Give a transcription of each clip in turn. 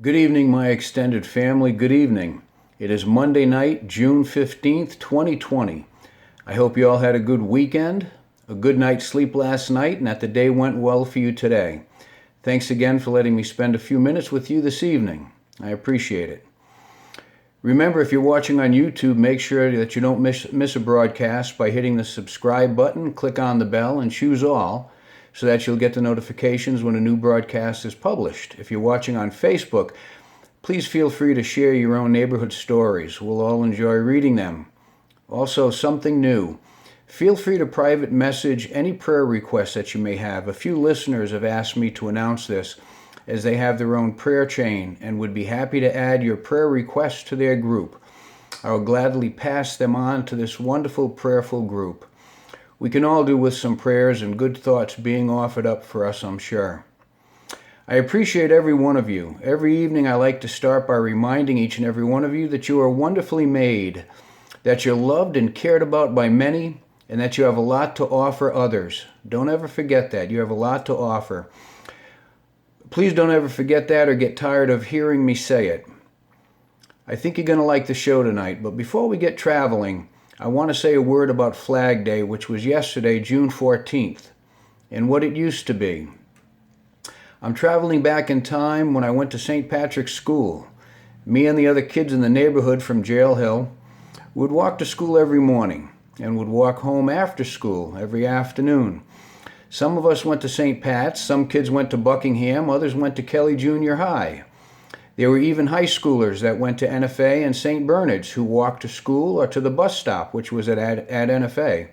Good evening, my extended family. Good evening. It is Monday night, June 15th, 2020. I hope you all had a good weekend, a good night's sleep last night, and that the day went well for you today. Thanks again for letting me spend a few minutes with you this evening. I appreciate it. Remember, if you're watching on YouTube, make sure that you don't miss a broadcast by hitting the subscribe button, click on the bell, and choose all, so that you'll get the notifications when a new broadcast is published. If you're watching on Facebook, please feel free to share your own neighborhood stories. We'll all enjoy reading them. Also, something new. Feel free to private message any prayer requests that you may have. A few listeners have asked me to announce this, as they have their own prayer chain and would be happy to add your prayer requests to their group. I will gladly pass them on to this wonderful prayerful group. We can all do with some prayers and good thoughts being offered up for us, I'm sure. I appreciate every one of you. Every evening I like to start by reminding each and every one of you that you are wonderfully made, that you're loved and cared about by many, and that you have a lot to offer others. Don't ever forget that. You have a lot to offer. Please don't ever forget that or get tired of hearing me say it. I think you're going to like the show tonight, but before we get traveling, I want to say a word about Flag Day, which was yesterday, June 14th, and what it used to be. I'm traveling back in time when I went to St. Patrick's School. Me and the other kids in the neighborhood from Jail Hill would walk to school every morning and would walk home after school every afternoon. Some of us went to St. Pat's, some kids went to Buckingham, others went to Kelly Junior High. There were even high schoolers that went to NFA and St. Bernard's who walked to school or to the bus stop, which was at NFA.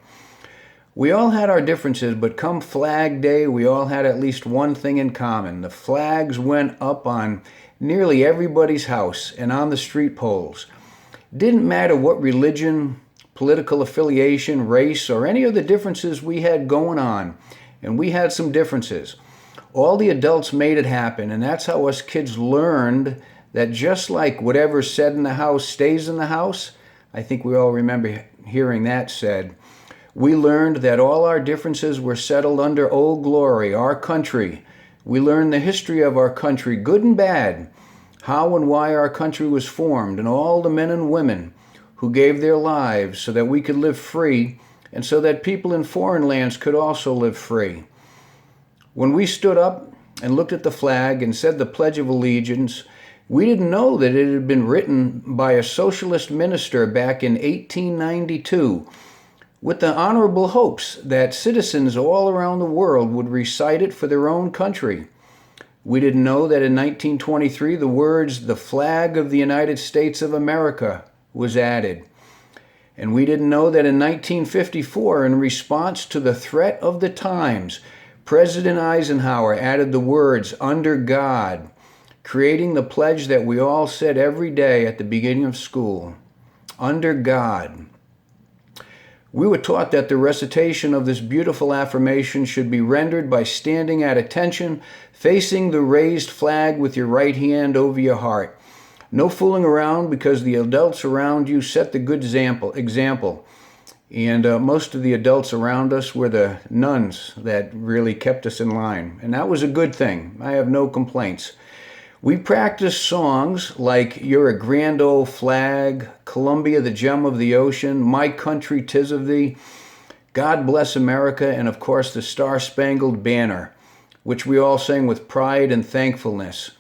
We all had our differences, but come Flag Day, we all had at least one thing in common. The flags went up on nearly everybody's house and on the street poles. Didn't matter what religion, political affiliation, race, or any of the differences we had going on. And we had some differences. All the adults made it happen, and that's how us kids learned that just like whatever's said in the house stays in the house, I think we all remember hearing that said, we learned that all our differences were settled under Old Glory, our country. We learned the history of our country, good and bad, how and why our country was formed, and all the men and women who gave their lives so that we could live free and so that people in foreign lands could also live free. When we stood up and looked at the flag and said the Pledge of Allegiance, we didn't know that it had been written by a socialist minister back in 1892 with the honorable hopes that citizens all around the world would recite it for their own country. We didn't know that in 1923 the words, "the flag of the United States of America," was added. And we didn't know that in 1954, in response to the threat of the times, President Eisenhower added the words, "under God," creating the pledge that we all said every day at the beginning of school, under God. We were taught that the recitation of this beautiful affirmation should be rendered by standing at attention, facing the raised flag with your right hand over your heart. No fooling around, because the adults around you set the good example. And most of the adults around us were the nuns that really kept us in line. And that was a good thing. I have no complaints. We practiced songs like "You're a Grand Old Flag," "Columbia, the Gem of the Ocean," "My Country, 'Tis of Thee," "God Bless America," and of course the Star-Spangled Banner, which we all sang with pride and thankfulness.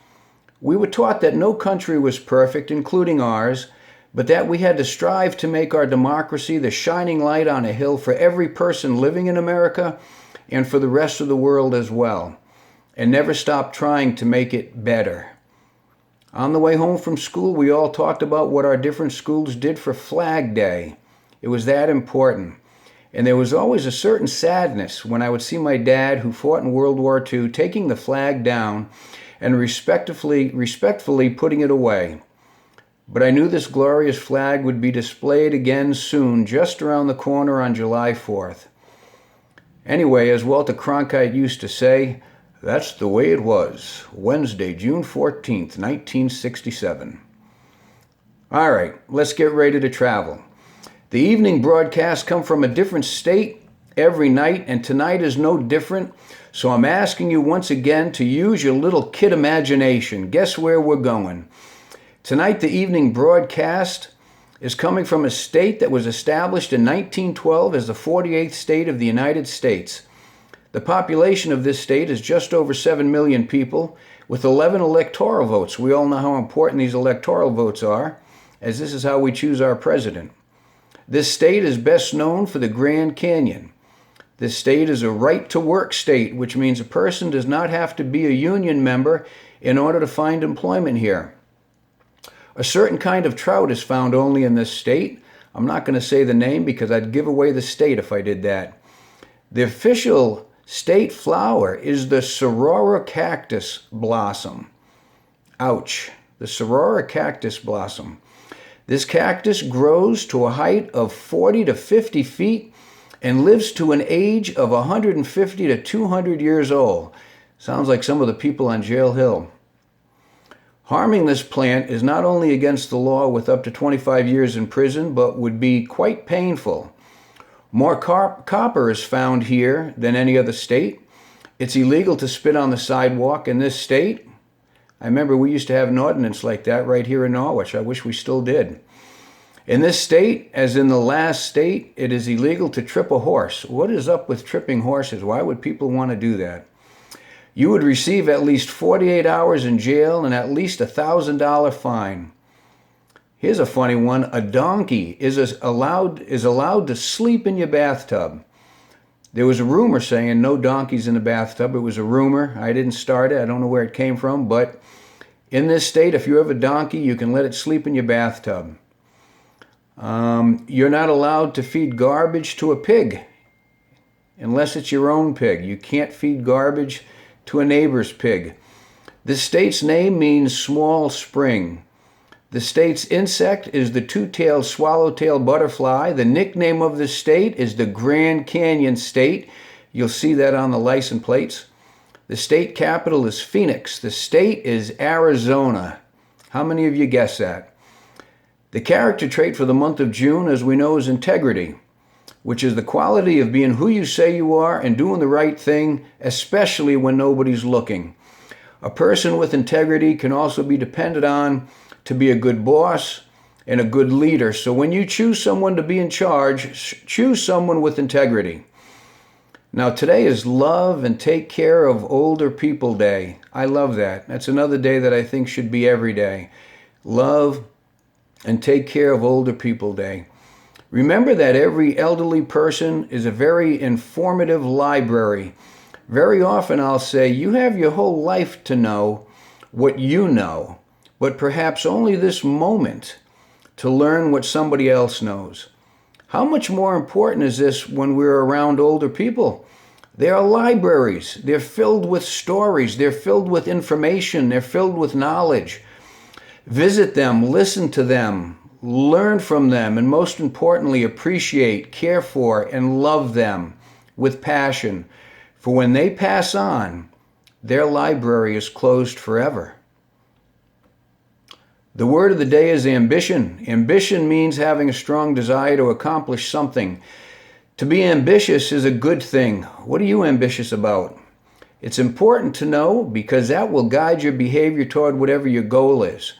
We were taught that no country was perfect, including ours, but that we had to strive to make our democracy the shining light on a hill for every person living in America and for the rest of the world as well, and never stop trying to make it better. On the way home from school, we all talked about what our different schools did for Flag Day. It was that important. And there was always a certain sadness when I would see my dad, who fought in World War II, taking the flag down and respectfully putting it away. But I knew this glorious flag would be displayed again soon, just around the corner on July 4th. Anyway, as Walter Cronkite used to say, that's the way it was. Wednesday, June 14th, 1967. All right, let's get ready to travel. The evening broadcasts come from a different state every night, and tonight is no different. So I'm asking you once again to use your little kid imagination. Guess where we're going? Tonight, the evening broadcast is coming from a state that was established in 1912 as the 48th state of the United States. The population of this state is just over 7 million people, with 11 electoral votes. We all know how important these electoral votes are, as this is how we choose our president. This state is best known for the Grand Canyon. This state is a right-to-work state, which means a person does not have to be a union member in order to find employment here. A certain kind of trout is found only in this state. I'm not going to say the name because I'd give away the state if I did that. The official state flower is the Sorora cactus blossom. Ouch. The Sorora cactus blossom. This cactus grows to a height of 40 to 50 feet and lives to an age of 150 to 200 years old. Sounds like some of the people on Jail Hill. Harming this plant is not only against the law with up to 25 years in prison, but would be quite painful. More copper is found here than any other state. It's illegal to spit on the sidewalk in this state. I remember we used to have an ordinance like that right here in Norwich. I wish we still did. In this state, as in the last state, it is illegal to trip a horse. What is up with tripping horses? Why would people want to do that? You would receive at least 48 hours in jail and at least a $1,000 fine. Here's a funny one. A donkey is allowed to sleep in your bathtub. There was a rumor saying no donkeys in the bathtub. It was a rumor. I didn't start it. I don't know where it came from. But in this state, if you have a donkey, you can let it sleep in your bathtub. You're not allowed to feed garbage to a pig unless it's your own pig. You can't feed garbage to a neighbor's pig. This state's name means small spring. The state's insect is the two-tailed swallowtail butterfly. The nickname of the state is the Grand Canyon State. You'll see that on the license plates. The state capital is Phoenix. The state is Arizona. How many of you guessed that? The character trait for the month of June, as we know, is integrity, which is the quality of being who you say you are and doing the right thing, especially when nobody's looking. A person with integrity can also be depended on to be a good boss and a good leader. So when you choose someone to be in charge, choose someone with integrity. Now today is Love and Take Care of Older People Day. I love that. That's another day that I think should be every day. Love and Take Care of Older People Day. Remember that every elderly person is a very informative library. Very often I'll say, you have your whole life to know what you know, but perhaps only this moment to learn what somebody else knows. How much more important is this when we're around older people? They are libraries. They're filled with stories. They're filled with information. They're filled with knowledge. Visit them, listen to them, learn from them, and most importantly, appreciate, care for, and love them with passion. For when they pass on, their library is closed forever. The word of the day is ambition. Ambition means having a strong desire to accomplish something. To be ambitious is a good thing. What are you ambitious about? It's important to know because that will guide your behavior toward whatever your goal is.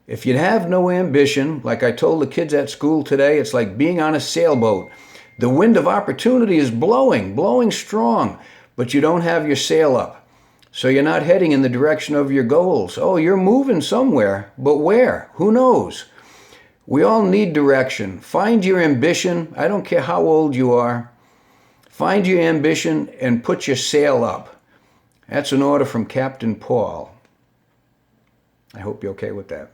If you have no ambition, like I told the kids at school today, it's like being on a sailboat. The wind of opportunity is blowing strong, but you don't have your sail up. So you're not heading in the direction of your goals. Oh, you're moving somewhere, but where? Who knows? We all need direction. Find your ambition. I don't care how old you are. Find your ambition and put your sail up. That's an order from Captain Paul. I hope you're okay with that.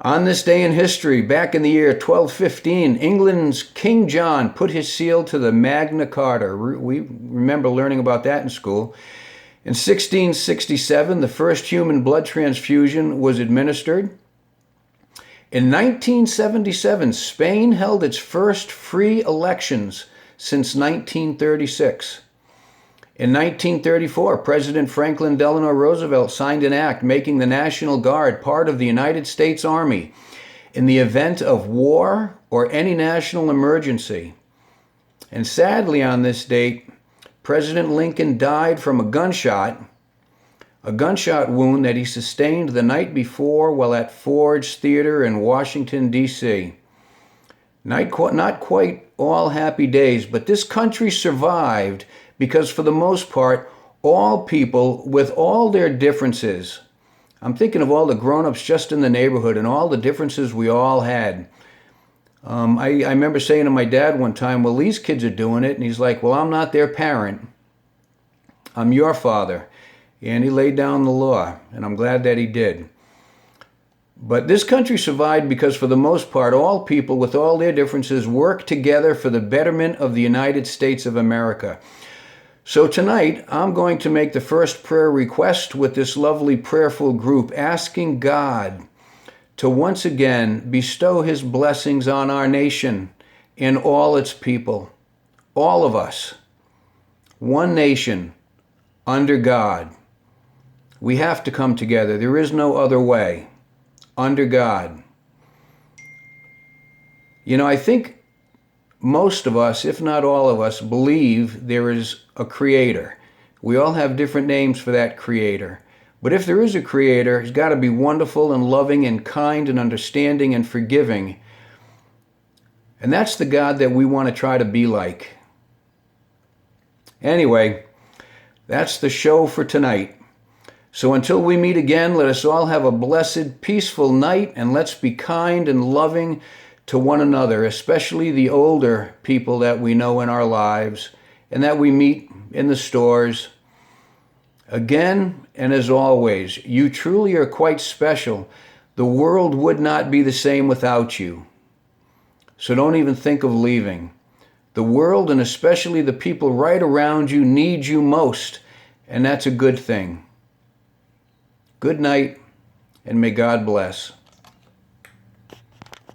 On this day in history, back in the year 1215, England's King John put his seal to the Magna Carta. We remember learning about that in school. In 1667, the first human blood transfusion was administered. In 1977, Spain held its first free elections since 1936. In 1934, President Franklin Delano Roosevelt signed an act making the National Guard part of the United States Army in the event of war or any national emergency. And sadly, on this date, President Lincoln died from a gunshot wound that he sustained the night before while at Ford's Theater in Washington, D.C. Not quite all happy days, but this country survived because, for the most part, all people, with all their differences, I'm thinking of all the grown-ups just in the neighborhood and all the differences we all had. I remember saying to my dad one time, well, these kids are doing it. And he's like, well, I'm not their parent. I'm your father. And he laid down the law, and I'm glad that he did. But this country survived because, for the most part, all people with all their differences work together for the betterment of the United States of America. So tonight, I'm going to make the first prayer request with this lovely prayerful group, asking God to once again bestow his blessings on our nation and all its people. All of us. One nation under God. We have to come together. There is no other way. Under God. You know, I think most of us, if not all of us, believe there is a creator. We all have different names for that creator. But if there is a creator, he's got to be wonderful and loving and kind and understanding and forgiving. And that's the God that we want to try to be like. Anyway, that's the show for tonight. So until we meet again, let us all have a blessed, peaceful night, and let's be kind and loving to one another, especially the older people that we know in our lives and that we meet in the stores. Again, and as always, you truly are quite special. The world would not be the same without you. So don't even think of leaving. The world, and especially the people right around you, need you most, and that's a good thing. Good night, and may God bless.